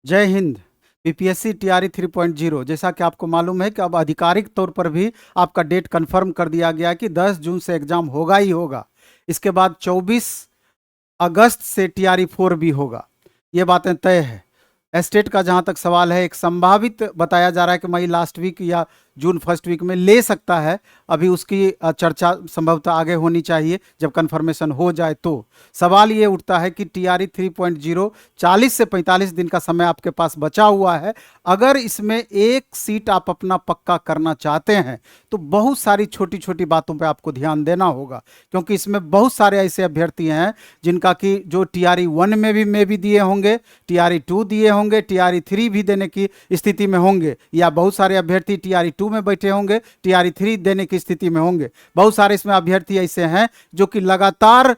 जय Hind. BPSC TRE 3.0 जैसा कि आपको मालूम है कि अब आधिकारिक तौर पर भी आपका डेट कंफर्म कर दिया गया है कि 10 जून से एग्जाम होगा ही होगा। इसके बाद 24 अगस्त से टीआरई 4 भी होगा। ये बातें तय है। एस्टेट का जहां तक सवाल है, एक संभावित बताया जा रहा है कि मई लास्ट वीक या जून फर्स्ट वीक में ले सकता है। अभी उसकी चर्चा संभवतः आगे होनी चाहिए जब कंफर्मेशन हो जाए। तो सवाल ये उठता है कि टीआरई 3.0 40 से 45 दिन का समय आपके पास बचा हुआ है। अगर इसमें एक सीट आप अपना पक्का करना चाहते हैं तो बहुत सारी छोटी छोटी बातों पर आपको ध्यान देना होगा, क्योंकि इसमें बहुत सारे ऐसे अभ्यर्थी हैं जिनका कि जो टीआरई 1 में भी दिए होंगे, टीआरई 2 दिए होंगे, टीआरई 3 भी देने की स्थिति में होंगे, या बहुत सारे अभ्यर्थी टीआरई 2 में बैठे होंगे, टीआरई 3 देने की स्थिति में होंगे। बहुत सारे इसमें अभ्यर्थी ऐसे हैं जो कि लगातार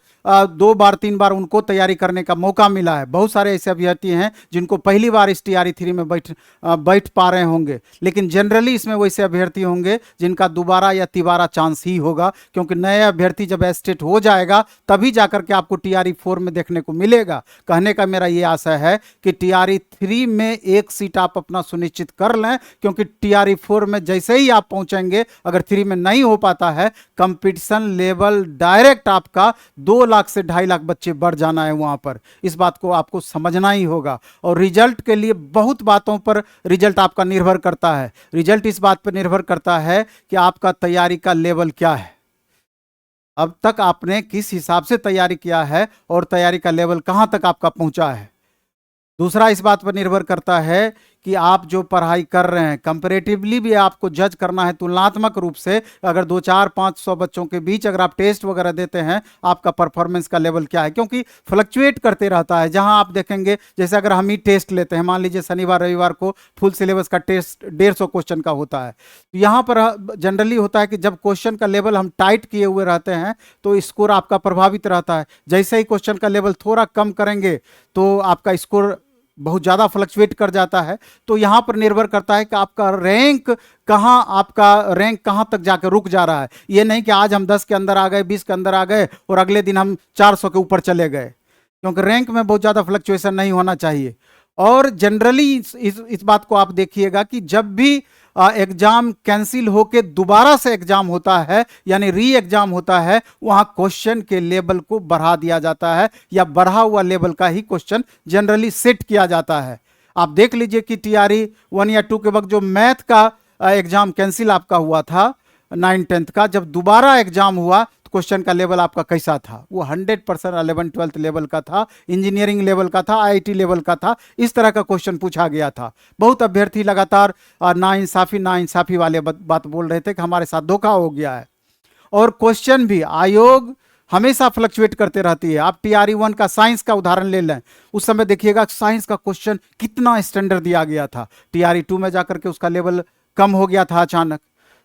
2 बार 3 बार उनको तैयारी करने का मौका मिला है। बहुत सारे ऐसे अभ्यर्थी हैं जिनको पहली बार इस टीआरई 3 में बैठ पा रहे होंगे, लेकिन जनरली इसमें वैसे अभ्यर्थी होंगे जिनका दोबारा या तिबारा चांस ही होगा, क्योंकि नए अभ्यर्थी जब एस्टेट हो जाएगा तभी जाकर के आपको टीआरई 4 में देखने को मिलेगा। कहने का मेरा ये आशा है कि टीआरई 3 में एक सीट आप अपना सुनिश्चित कर लें, क्योंकि टीआरई 4 में जैसे ही आप पहुंचेंगे, अगर 3 में नहीं हो पाता है, कंपटीशन लेवल डायरेक्ट आपका 2 लाख से 2.5 लाख बच्चे बढ़ जाना है वहां पर। इस बात को आपको समझना ही होगा। और रिजल्ट के लिए बहुत बातों पर रिजल्ट आपका निर्भर करता है। रिजल्ट इस बात पर निर्भर करता है कि आपका तैयारी का लेवल क्या है, अब तक आपने किस हिसाब से तैयारी किया है और तैयारी का लेवल कहां तक आपका पहुंचा है। दूसरा इस बात पर निर्भर करता है कि आप जो पढ़ाई कर रहे हैं, कंपैरेटिवली भी आपको जज करना है तुलनात्मक रूप से। अगर 200-400-500 बच्चों के बीच अगर आप टेस्ट वगैरह देते हैं, आपका परफॉर्मेंस का लेवल क्या है, क्योंकि फ्लक्चुएट करते रहता है। जहां आप देखेंगे, जैसे अगर हम ही टेस्ट लेते हैं, मान लीजिए शनिवार रविवार को फुल सिलेबस का टेस्ट 150 क्वेश्चन का होता है, तो यहाँ पर जनरली होता है कि जब क्वेश्चन का लेवल हम टाइट किए हुए रहते हैं तो स्कोर आपका प्रभावित रहता है। जैसे ही क्वेश्चन का लेवल थोड़ा कम करेंगे तो आपका स्कोर बहुत ज़्यादा फ्लक्चुएट कर जाता है। तो यहाँ पर निर्भर करता है कि आपका रैंक कहाँ तक जाकर रुक जा रहा है। ये नहीं कि आज हम 10 के अंदर आ गए, 20 के अंदर आ गए और अगले दिन हम 400 के ऊपर चले गए, क्योंकि रैंक में बहुत ज़्यादा फ्लक्चुएशन नहीं होना चाहिए। और जनरली इस बात को आप देखिएगा कि जब भी एग्जाम कैंसिल होके दोबारा से एग्जाम होता है, यानी री एग्जाम होता है, वहां क्वेश्चन के लेवल को बढ़ा दिया जाता है, या बढ़ा हुआ लेवल का ही क्वेश्चन जनरली सेट किया जाता है। आप देख लीजिए कि टीआरई 1 या 2 के वक्त जो मैथ का एग्जाम कैंसिल आपका हुआ था 9-10 का, जब दोबारा एग्जाम हुआ तो क्वेश्चन का लेवल आपका कैसा था? वो 100% 11-12 लेवल का था, इंजीनियरिंग लेवल का था, आईआईटी लेवल का था। इस तरह का क्वेश्चन पूछा गया था। बहुत अभ्यर्थी लगातार नाइंसाफी वाले बात बोल रहे थे कि हमारे साथ धोखा हो गया है। और क्वेश्चन भी आयोग हमेशा फ्लक्चुएट करते रहती है। आप टीआरई 1 का साइंस का उदाहरण ले लें, उस समय देखिएगा साइंस का क्वेश्चन कितना स्टैंडर्ड दिया गया था। टीआरई 2 में जाकर के उसका लेवल कम हो गया था अचानक।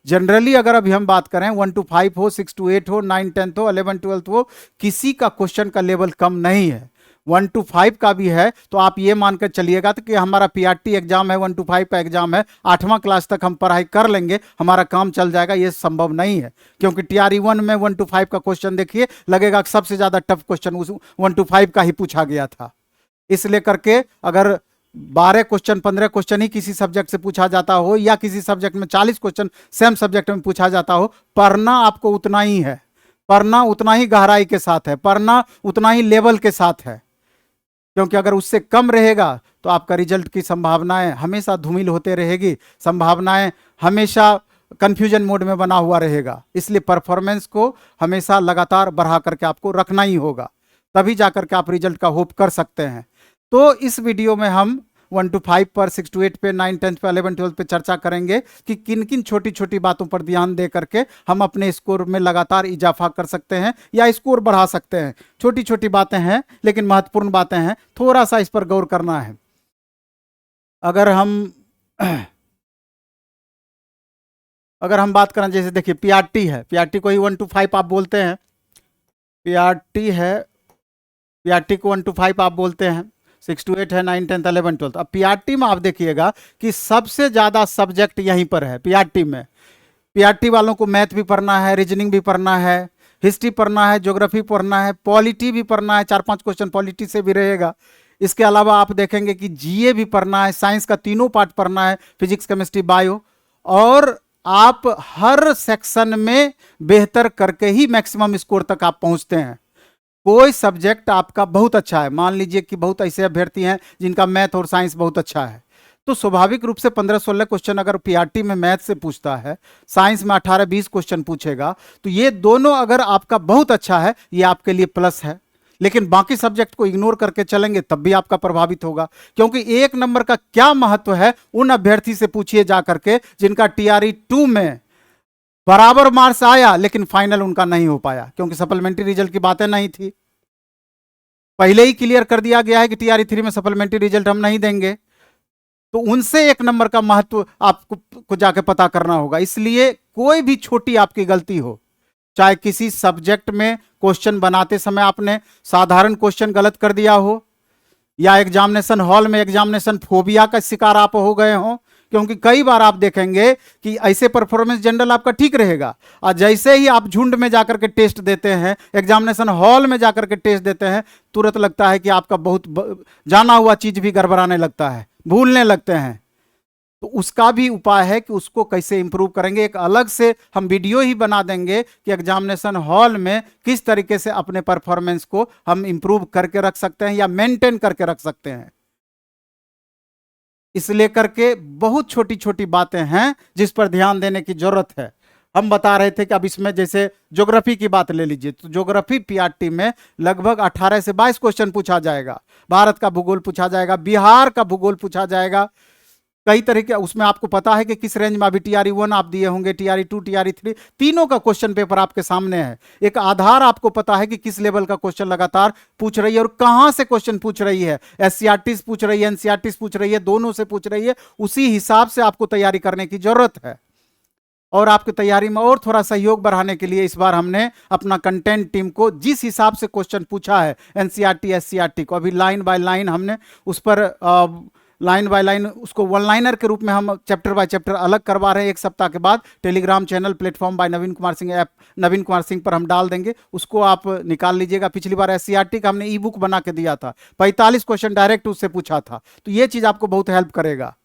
जनरली अगर अभी हम बात करें 1 to 5 हो, 6 to 8 हो, 9 10 हो, 11 12 हो, किसी का क्वेश्चन का लेवल कम नहीं है। 1 to 5 का भी है तो आप ये मानकर चलिएगा कि हमारा पीआरटी एग्जाम है, 1 to 5 का एग्जाम है, 8वां क्लास तक हम पढ़ाई कर लेंगे, हमारा काम चल जाएगा। ये संभव नहीं है, क्योंकि टीआरई 1 में 1 to 5 का क्वेश्चन देखिए, लगेगा कि सबसे ज्यादा टफ क्वेश्चन उस 1 to 5 का ही पूछा गया था। इसलिए करके अगर 12 क्वेश्चन 15 क्वेश्चन ही किसी सब्जेक्ट से पूछा जाता हो, या किसी सब्जेक्ट में 40 क्वेश्चन सेम सब्जेक्ट में पूछा जाता हो, पढ़ना आपको उतना ही है, पढ़ना उतना ही गहराई के साथ है, पढ़ना उतना ही लेवल के साथ है। क्योंकि अगर उससे कम रहेगा तो आपका रिजल्ट की संभावनाएं हमेशा धूमिल होते रहेगी, संभावनाएं हमेशा कंफ्यूजन मोड में बना हुआ रहेगा। इसलिए परफॉर्मेंस को हमेशा लगातार बढ़ा करके आपको रखना ही होगा, तभी जाकर के आप रिजल्ट का होप कर सकते हैं। तो इस वीडियो में हम 1 to 5 पर, 6 to 8 पे, 9 10 पे, 11 12 पे चर्चा करेंगे कि किन किन छोटी छोटी बातों पर ध्यान दे करके हम अपने स्कोर में लगातार इजाफा कर सकते हैं या स्कोर बढ़ा सकते हैं। छोटी छोटी बातें हैं लेकिन महत्वपूर्ण बातें हैं, थोड़ा सा इस पर गौर करना है। अगर हम बात करें, जैसे देखिए पीआरटी है, पीआरटी को ही 1 to 5 आप बोलते हैं, पीआरटी है, पीआरटी को 1 to 5 आप बोलते हैं, 6 to 8 है, 9 10 11 12। अब पीआरटी में आप देखिएगा कि सबसे ज्यादा सब्जेक्ट यहीं पर है पीआरटी में। पीआरटी वालों को मैथ भी पढ़ना है, रीजनिंग भी पढ़ना है, हिस्ट्री पढ़ना है, ज्योग्राफी पढ़ना है, पॉलिटी भी पढ़ना है, 4-5 क्वेश्चन पॉलिटी से भी रहेगा। इसके अलावा आप देखेंगे कि जीए भी पढ़ना है, साइंस का तीनों पार्ट पढ़ना है, फिजिक्स, केमिस्ट्री, बायो, और आप हर सेक्शन में बेहतर करके ही मैक्सिमम स्कोर तक आप पहुंचते हैं। कोई सब्जेक्ट आपका बहुत अच्छा है, मान लीजिए कि बहुत ऐसे अभ्यर्थी हैं जिनका मैथ और साइंस बहुत अच्छा है, तो स्वाभाविक रूप से 15-16 क्वेश्चन अगर पीआरटी में मैथ से पूछता है, साइंस में 18-20 क्वेश्चन पूछेगा, तो ये दोनों अगर आपका बहुत अच्छा है, ये आपके लिए प्लस है। लेकिन बाकी सब्जेक्ट को इग्नोर करके चलेंगे तब भी आपका प्रभावित होगा, क्योंकि एक नंबर का क्या महत्व है उन अभ्यर्थी से पूछिए जाकर के जिनका टीआरई 2 में बराबर मार्क्स आया लेकिन फाइनल उनका नहीं हो पाया, क्योंकि सप्लीमेंट्री रिजल्ट की बातें नहीं थी। पहले ही क्लियर कर दिया गया है कि टीआरई 3 में सप्लीमेंट्री रिजल्ट हम नहीं देंगे, तो उनसे एक नंबर का महत्व आपको जाके पता करना होगा। इसलिए कोई भी छोटी आपकी गलती हो, चाहे किसी सब्जेक्ट में क्वेश्चन बनाते समय आपने साधारण क्वेश्चन गलत कर दिया हो, या एग्जामिनेशन हॉल में एग्जामिनेशन फोबिया का शिकार आप हो गए हो, क्योंकि कई बार आप देखेंगे कि ऐसे परफॉर्मेंस जनरल आपका ठीक रहेगा और जैसे ही आप झुंड में जाकर के टेस्ट देते हैं, एग्जामिनेशन हॉल में जाकर के टेस्ट देते हैं, तुरंत लगता है कि आपका बहुत जाना हुआ चीज भी गड़बड़ाने लगता है, भूलने लगते हैं। तो उसका भी उपाय है कि उसको कैसे इंप्रूव करेंगे, एक अलग से हम वीडियो ही बना देंगे कि एग्जामिनेशन हॉल में किस तरीके से अपने परफॉर्मेंस को हम इंप्रूव करके रख सकते हैं या मेंटेन करके रख सकते हैं। इसलिए करके बहुत छोटी छोटी बातें हैं जिस पर ध्यान देने की जरूरत है। हम बता रहे थे कि अब इसमें जैसे ज्योग्राफी की बात ले लीजिए, तो ज्योग्राफी पीआरटी में लगभग 18 से 22 क्वेश्चन पूछा जाएगा। भारत का भूगोल पूछा जाएगा, बिहार का भूगोल पूछा जाएगा, कई तरह के। उसमें आपको पता है कि किस रेंज में, अभी टीआरई 1 आप दिए होंगे, टीआरई 2, टीआरई 3, तीनों का क्वेश्चन पेपर आपके सामने है। एक आधार आपको पता है कि किस लेवल का क्वेश्चन लगातार पूछ रही है और कहां से क्वेश्चन पूछ रही है, एससीईआरटी पूछ रही है, एनसीईआरटी पूछ रही है, दोनों से पूछ रही है। उसी हिसाब से आपको तैयारी करने की जरूरत है। और आपकी तैयारी में और थोड़ा सहयोग बढ़ाने के लिए इस बार हमने अपना कंटेंट टीम को जिस हिसाब से क्वेश्चन पूछा है एनसीईआरटी, एससीईआरटी को, अभी लाइन बाय लाइन हमने उस पर लाइन बाय लाइन उसको वन लाइनर के रूप में हम चैप्टर बाय चैप्टर अलग करवा रहे हैं। एक सप्ताह के बाद Telegram channel platform by Naveen Kumar Singh app Naveen Kumar Singh पर हम डाल देंगे, उसको आप निकाल लीजिएगा। पिछली बार एससीईआरटी का हमने ई बुक बना के दिया था, 45 क्वेश्चन डायरेक्ट उससे पूछा था, तो ये चीज़ आपको बहुत हेल्प करेगा।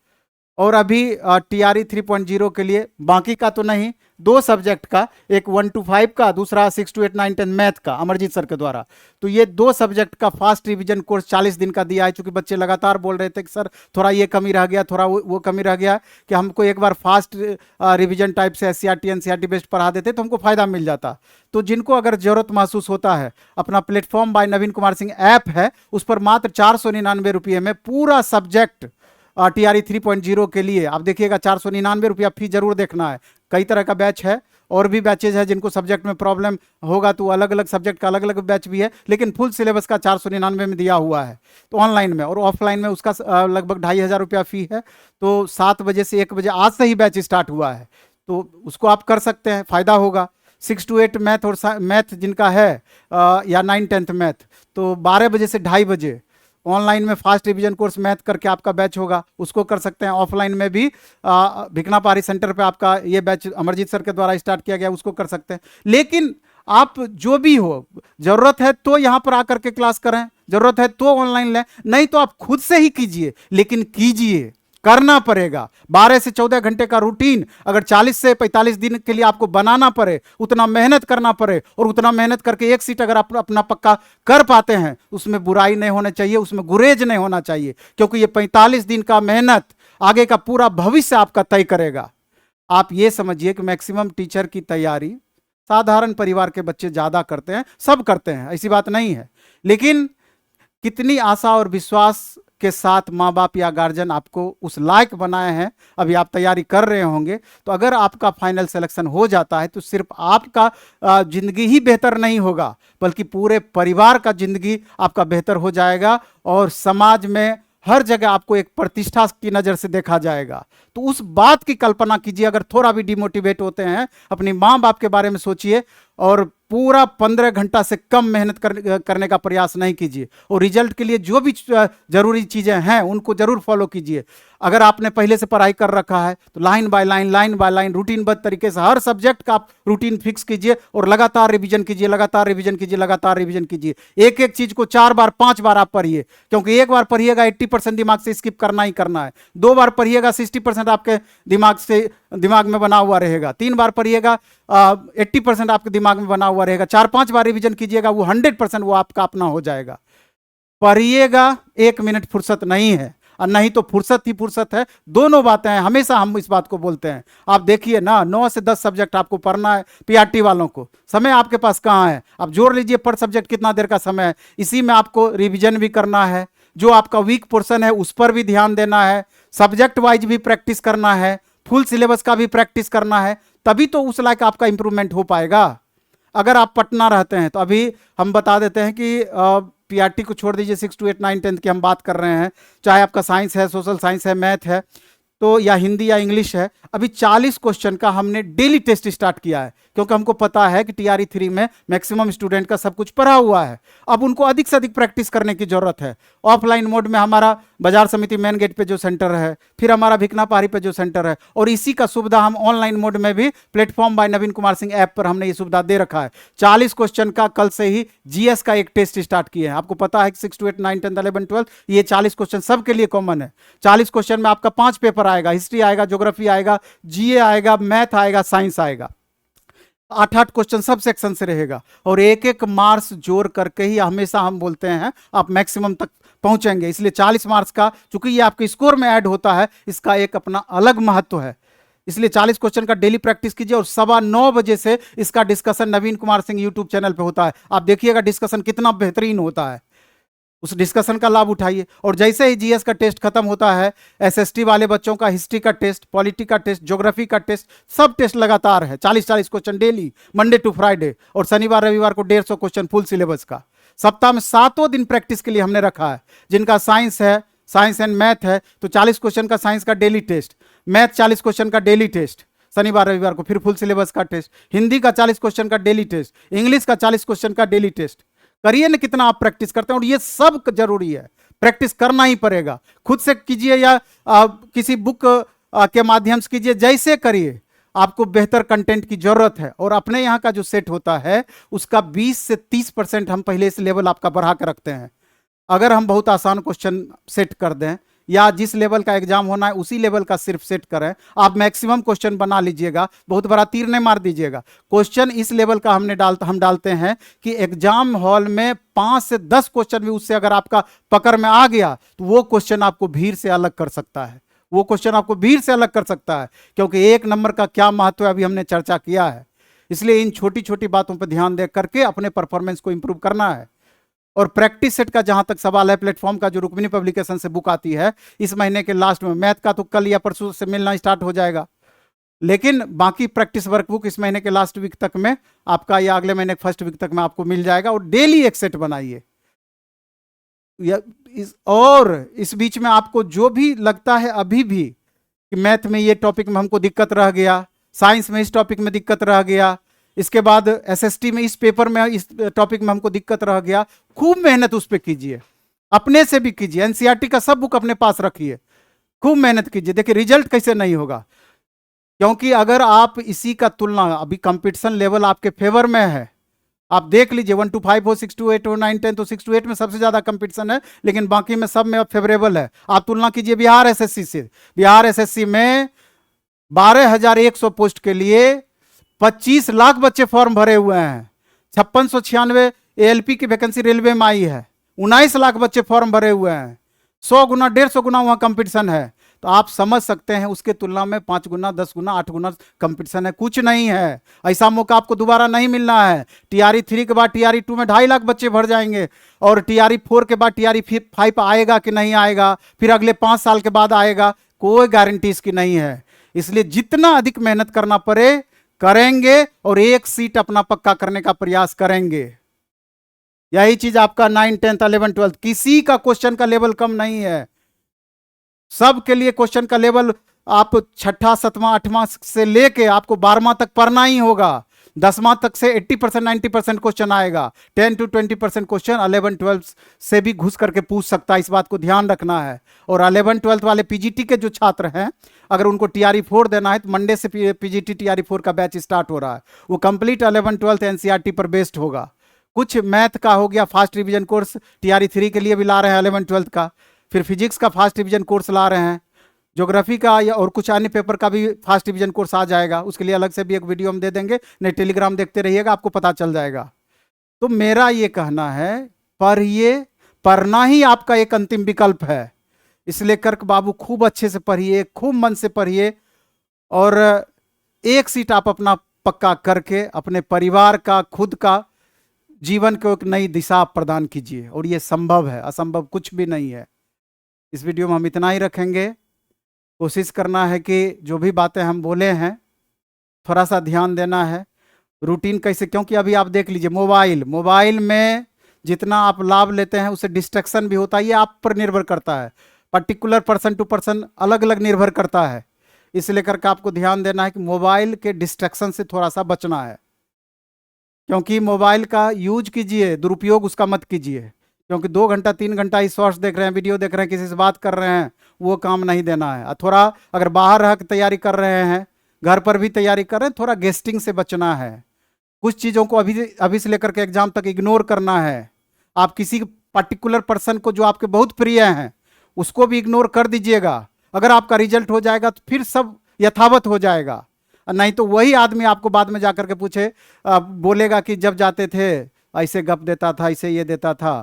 और अभी टीआरई 3.0 के लिए बाकी का तो नहीं, 2 सब्जेक्ट का, एक 1 to 5 का, दूसरा 6 to 8, 9, 10 मैथ का अमरजीत सर के द्वारा। तो ये 2 सब्जेक्ट का फास्ट रिवीजन कोर्स 40 दिन का दिया है, क्योंकि बच्चे लगातार बोल रहे थे कि सर थोड़ा ये कमी रह गया, थोड़ा वो कमी रह गया, कि हमको एक बार फास्ट रिवीजन टाइप से एससीईआरटी, एनसीईआरटी बेस्ड पढ़ा देते तो हमको फायदा मिल जाता। तो जिनको अगर जरूरत महसूस होता है, अपना platform by Naveen Kumar Singh app है, उस पर मात्र 499 रुपये में पूरा सब्जेक्ट टीआरई 3.0 के लिए आप देखिएगा, 499 रुपया फी जरूर देखना है। कई तरह का बैच है, और भी बैचेज है, जिनको सब्जेक्ट में प्रॉब्लम होगा तो अलग अलग सब्जेक्ट का अलग अलग बैच भी है, लेकिन फुल सिलेबस का 499 में दिया हुआ है। तो ऑनलाइन में और ऑफलाइन में उसका लगभग 2500 रुपया फी है। तो 7 बजे से 1 बजे आज से ही बैच स्टार्ट हुआ है, तो उसको आप कर सकते हैं, फायदा होगा। 6 to 8 मैथ और मैथ जिनका है या 9-10 मैथ, तो 12 बजे से 2:30 बजे ऑनलाइन में फास्ट रिवीजन कोर्स मैथ करके आपका बैच होगा, उसको कर सकते हैं। ऑफलाइन में भी भिकना पारी सेंटर पे आपका ये बैच अमरजीत सर के द्वारा स्टार्ट किया गया, उसको कर सकते हैं। लेकिन आप जो भी हो, जरूरत है तो यहाँ पर आकर के क्लास करें, जरूरत है तो ऑनलाइन लें, नहीं तो आप खुद से ही कीजिए, लेकिन कीजिए, करना पड़ेगा। 12 से 14 घंटे का रूटीन अगर 40 से 45 दिन के लिए आपको बनाना पड़े, उतना मेहनत करना पड़े, और उतना मेहनत करके एक सीट अगर आप अपना पक्का कर पाते हैं, उसमें बुराई नहीं होना चाहिए, उसमें गुरेज नहीं होना चाहिए, क्योंकि ये 45 दिन का मेहनत आगे का पूरा भविष्य आपका तय करेगा। आप ये समझिए कि मैक्सिमम टीचर की तैयारी साधारण परिवार के बच्चे ज़्यादा करते हैं, सब करते हैं, ऐसी बात नहीं है, लेकिन कितनी आशा और विश्वास के साथ माँ बाप या गार्जियन आपको उस लायक बनाए हैं, अभी आप तैयारी कर रहे होंगे, तो अगर आपका फाइनल सिलेक्शन हो जाता है तो सिर्फ आपका जिंदगी ही बेहतर नहीं होगा, बल्कि पूरे परिवार का जिंदगी आपका बेहतर हो जाएगा, और समाज में हर जगह आपको एक प्रतिष्ठा की नज़र से देखा जाएगा। तो उस बात की कल्पना कीजिए, अगर थोड़ा भी डिमोटिवेट होते हैं, अपनी माँ बाप के बारे में सोचिए, और पूरा 15 घंटा से कम मेहनत करने का प्रयास नहीं कीजिए। और रिजल्ट के लिए जो भी जरूरी चीज़ें हैं उनको जरूर फॉलो कीजिए। अगर आपने पहले से पढ़ाई कर रखा है तो लाइन बाय लाइन रूटीनबद्ध तरीके से हर सब्जेक्ट का आप रूटीन फिक्स कीजिए और लगातार रिवीजन कीजिए, लगातार रिवीजन कीजिए, लगातार रिवीजन कीजिए। एक एक चीज को 4 बार 5 बार आप पढ़िए, क्योंकि एक बार पढ़िएगा 80% दिमाग से स्किप करना ही करना है। 2 बार पढ़िएगा 60% आपके दिमाग में बना हुआ रहेगा। 3 बार पढ़िएगा 80% आपके दिमाग में बना हुआ रहेगा। 4-5 बार रिवीजन कीजिएगा, वो 100% वो आपका अपना हो जाएगा। पढ़िएगा, 1 मिनट फुर्सत नहीं है और नहीं तो फुर्सत ही फुर्सत है, दोनों बातें हैं। हमेशा हम इस बात को बोलते हैं। आप देखिए ना, 9 से 10 सब्जेक्ट आपको पढ़ना है। पीआरटी वालों को समय आपके पास कहाँ है? आप जोड़ लीजिए पर सब्जेक्ट कितना देर का समय है। इसी में आपको रिवीजन भी करना है, जो आपका वीक पोर्शन है उस पर भी ध्यान देना है, सब्जेक्ट वाइज भी प्रैक्टिस करना है, फुल सिलेबस का भी प्रैक्टिस करना है, तभी तो उस लायक आपका इंप्रूवमेंट हो पाएगा। अगर आप पटना रहते हैं तो अभी हम बता देते हैं कि पीआरटी को छोड़ दीजिए, 6 to 8, 9, 10 की हम बात कर रहे हैं, चाहे आपका साइंस है, सोशल साइंस है, मैथ है, तो या हिंदी या इंग्लिश है। अभी 40 क्वेश्चन का हमने डेली टेस्ट स्टार्ट किया है, क्योंकि हमको पता है कि टीआरई 3 में मैक्सिमम स्टूडेंट का सब कुछ पढ़ा हुआ है। अब उनको अधिक से अधिक प्रैक्टिस करने की जरूरत है। ऑफलाइन मोड में हमारा बाजार समिति मेन गेट पे जो सेंटर है, फिर हमारा भिकना पहाड़ी पे जो सेंटर है, और इसी का सुविधा हम ऑनलाइन मोड में भी platform by Naveen Kumar Singh app पर हमने ये सुविधा दे रखा है। 40 क्वेश्चन का कल से ही जीएस का एक टेस्ट स्टार्ट किए हैं। आपको पता है कि 6 to 8, 9, 10, 11, 12 ये 40 क्वेश्चन सबके लिए कॉमन है। 40 क्वेश्चन में आपका 5 पेपर आएगा, हिस्ट्री आएगा, ज्योग्राफी आएगा, जीए आएगा, मैथ आएगा, साइंस आएगा। 8-8 क्वेश्चन सब सेक्शन से रहेगा और एक एक मार्क्स जोड़ करके ही हमेशा हम बोलते हैं आप मैक्सिमम तक पहुंचेंगे। इसलिए 40 मार्क्स का, चूंकि ये आपके स्कोर में ऐड होता है, इसका एक अपना अलग महत्व है। इसलिए 40 क्वेश्चन का डेली प्रैक्टिस कीजिए और 9:15 बजे से इसका डिस्कशन नवीन कुमार सिंह यूट्यूब चैनल पे होता है। आप देखिएगा डिस्कशन कितना बेहतरीन होता है, उस डिस्कशन का लाभ उठाइए। और जैसे ही जीएस का टेस्ट खत्म होता है, एसएसटी वाले बच्चों का हिस्ट्री का टेस्ट, पॉलिटी का टेस्ट, ज्योग्राफी का टेस्ट, सब टेस्ट लगातार है। 40-40 question daily, Monday to Friday, और शनिवार रविवार को 150 क्वेश्चन फुल सिलेबस का। सप्ताह में 7 दिन प्रैक्टिस के लिए हमने रखा है। जिनका साइंस है, साइंस एंड मैथ है, तो 40 क्वेश्चन का साइंस का डेली टेस्ट, मैथ 40 क्वेश्चन का डेली टेस्ट, शनिवार रविवार को फिर फुल सिलेबस का टेस्ट, हिंदी का 40 क्वेश्चन का डेली टेस्ट, इंग्लिश का 40 क्वेश्चन का डेली टेस्ट। करिए ना, कितना आप प्रैक्टिस करते हैं। और ये सब जरूरी है, प्रैक्टिस करना ही पड़ेगा। खुद से कीजिए या किसी बुक के माध्यम से कीजिए, जैसे करिए, आपको बेहतर कंटेंट की जरूरत है। और अपने यहाँ का जो सेट होता है उसका 20 से 30% हम पहले से लेवल आपका बढ़ा कर रखते हैं। अगर हम बहुत आसान क्वेश्चन सेट कर दें या जिस लेवल का एग्जाम होना है उसी लेवल का सिर्फ सेट करें, आप मैक्सिमम क्वेश्चन बना लीजिएगा, बहुत बड़ा तीर नहीं मार दीजिएगा। क्वेश्चन इस लेवल का हम डालते हैं कि एग्जाम हॉल में 5 से 10 क्वेश्चन भी उससे अगर आपका पकड़ में आ गया तो वो क्वेश्चन आपको भीड़ से अलग कर सकता है, वो क्वेश्चन आपको भीड़ से अलग कर सकता है, क्योंकि 1 नंबर का क्या महत्व है अभी हमने चर्चा किया है। इसलिए इन छोटी छोटी बातों पर ध्यान दे करके अपने परफॉर्मेंस को इंप्रूव करना है। और प्रैक्टिस सेट का जहां तक सवाल है, प्लेटफॉर्म का जो रुक्मिणी पब्लिकेशन से बुक आती है, इस महीने के लास्ट में, मैथ का तो कल या परसों से मिलना स्टार्ट हो जाएगा, लेकिन बाकी प्रैक्टिस वर्कबुक इस महीने के लास्ट वीक तक में आपका या अगले महीने फर्स्ट वीक तक में आपको मिल जाएगा। और डेली एक सेट बनाइए। और इस बीच में आपको जो भी लगता है अभी भी कि मैथ में ये टॉपिक में हमको दिक्कत रह गया, साइंस में इस टॉपिक में दिक्कत रह गया, इसके बाद एसएसटी में इस पेपर में इस टॉपिक में हमको दिक्कत रह गया, खूब मेहनत उस पर कीजिए, अपने से भी कीजिए। एनसीईआरटी का सब बुक अपने पास रखिए, खूब मेहनत कीजिए। देखिए रिजल्ट कैसे नहीं होगा, क्योंकि अगर आप इसी का तुलना, अभी कंपटीशन लेवल आपके फेवर में है, आप देख लीजिए 1 to 5 हो, 6 to 8 हो, 9, 10, तो 6 to 8 में सबसे ज्यादा कंपटीशन है, लेकिन बाकी में सब में फेवरेबल है। आप तुलना कीजिए बिहार एसएससी से। बिहार एसएससी में 12,100 पोस्ट के लिए 25 लाख बच्चे फॉर्म भरे हुए हैं। 5696 एएलपी की वैकेंसी रेलवे में आई है। 19 लाख बच्चे फॉर्म भरे हुए हैं। 100 गुना 150 गुना वहां कंपटीशन है। तो आप समझ सकते हैं उसके तुलना में 5 गुना 10 गुना 8 गुना कंपटीशन है, कुछ नहीं है। ऐसा मौका आपको दोबारा नहीं मिलना है। टीआरई 3 के बाद टीआरई 2 में 2.5 लाख बच्चे भर जाएंगे, और टीआरई 4 के बाद टीआरई 5 आएगा कि नहीं आएगा, फिर अगले 5 साल के बाद आएगा, कोई गारंटी इसकी नहीं है। इसलिए जितना अधिक मेहनत करना पड़े करेंगे और एक सीट अपना पक्का करने का प्रयास करेंगे। यही चीज आपका 9, 10, 11, 12 किसी का क्वेश्चन का लेवल कम नहीं है। सबके लिए क्वेश्चन का लेवल आप 6ठा 7वां 8वां से लेके आपको 12वां तक पढ़ना ही होगा। 10वां तक से 80% 90% क्वेश्चन आएगा। 10 to 20% क्वेश्चन 11 12 से भी घुस करके पूछ सकता है, इस बात को ध्यान रखना है। और 11 12 वाले पीजीटी के जो छात्र हैं, अगर उनको टीआरई 4 देना है तो मंडे से पीजीटी टीआरई 4 का बैच स्टार्ट हो रहा है। वो कंप्लीट 11 12 एनसीईआरटी पर बेस्ड होगा। कुछ मैथ का हो गया, फास्ट रिवीजन कोर्स टीआरई 3 के लिए भी ला रहे हैं 11 12 का। फिर फिजिक्स का फास्ट रिवीजन कोर्स ला रहे हैं, ज्योग्राफी का या और कुछ अन्य पेपर का भी फास्ट रिवीजन कोर्स आ जाएगा। उसके लिए अलग से भी एक वीडियो हम दे देंगे, नहीं टेलीग्राम देखते रहिएगा, आपको पता चल जाएगा। तो मेरा ये कहना है, पढ़िए, पढ़ना ही आपका एक अंतिम विकल्प है। इसलिए कर्क बाबू खूब अच्छे से पढ़िए, खूब मन से पढ़िए, और एक सीट आप अपना पक्का करके अपने परिवार का, खुद का, जीवन को एक नई दिशा प्रदान कीजिए। और ये संभव है, असंभव कुछ भी नहीं है। इस वीडियो में हम इतना ही रखेंगे। कोशिश करना है कि जो भी बातें हम बोले हैं थोड़ा सा ध्यान देना है। रूटीन कैसे, क्योंकि अभी आप देख लीजिए मोबाइल में जितना आप लाभ लेते हैं उससे डिस्ट्रैक्शन भी होता है। ये आप पर निर्भर करता है, पर्टिकुलर पर्सन टू पर्सन अलग अलग निर्भर करता है। इसलिए करके आपको ध्यान देना है कि मोबाइल के डिस्ट्रैक्शन से थोड़ा सा बचना है। क्योंकि मोबाइल का यूज कीजिए, दुरुपयोग उसका मत कीजिए। क्योंकि 2 घंटा 3 घंटा ही शॉर्ट्स देख रहे हैं, वीडियो देख रहे हैं, किसी से बात कर रहे हैं, वो काम नहीं देना है। थोड़ा अगर बाहर रह के तैयारी कर रहे हैं, घर पर भी तैयारी कर रहे हैं, थोड़ा गेस्टिंग से बचना है। कुछ चीज़ों को अभी से लेकर के एग्जाम तक इग्नोर करना है। आप किसी पर्टिकुलर पर्सन को जो आपके बहुत प्रिय हैं उसको भी इग्नोर कर दीजिएगा। अगर आपका रिजल्ट हो जाएगा तो फिर सब यथावत हो जाएगा, नहीं तो वही आदमी आपको बाद में जाकर के पूछे, बोलेगा कि जब जाते थे ऐसे गप देता था, ऐसे ये देता था,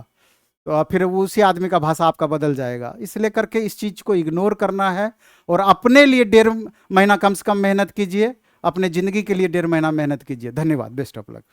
तो फिर उसी आदमी का भाषा आपका बदल जाएगा। इसलिए करके इस चीज़ को इग्नोर करना है और अपने लिए 1.5 महीना कम से कम मेहनत कीजिए, अपने ज़िंदगी के लिए 1.5 महीना मेहनत कीजिए। धन्यवाद, बेस्ट ऑफ लक।